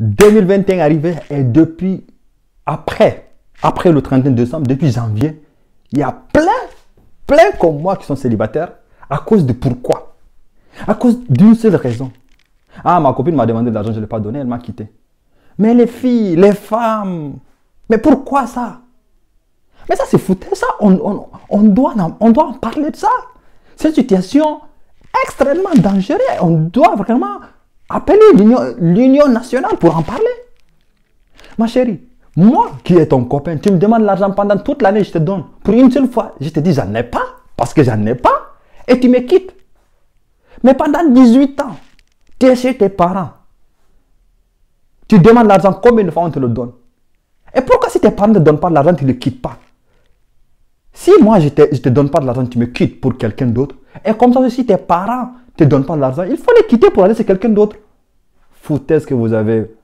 2021 arrivé et depuis, après le 31 décembre, depuis janvier, il y a plein comme moi qui sont célibataires à cause de pourquoi? À cause d'une seule raison. Ah, ma copine m'a demandé de l'argent, je ne l'ai pas donné, elle m'a quitté. Mais les filles, les femmes, mais pourquoi ça? Mais ça, c'est foutu, ça. On doit en parler de ça. C'est une situation extrêmement dangereuse. On doit vraiment appeler l'Union nationale pour en parler. Ma chérie, moi qui est ton copain, tu me demandes l'argent pendant toute l'année, je te donne. Pour une seule fois, je te dis, j'en ai pas, parce que j'en ai pas, et tu me quittes. Mais pendant 18 ans, tu es chez tes parents. Tu demandes l'argent, combien de fois on te le donne? Et pourquoi si tes parents ne te donnent pas de l'argent, tu ne le quittes pas? Si moi je te donne pas de l'argent, tu me quittes pour quelqu'un d'autre. Et comme ça, si tes parents ne te donnent pas de l'argent, il faut les quitter pour aller chez quelqu'un d'autre. Foutaise que vous avez.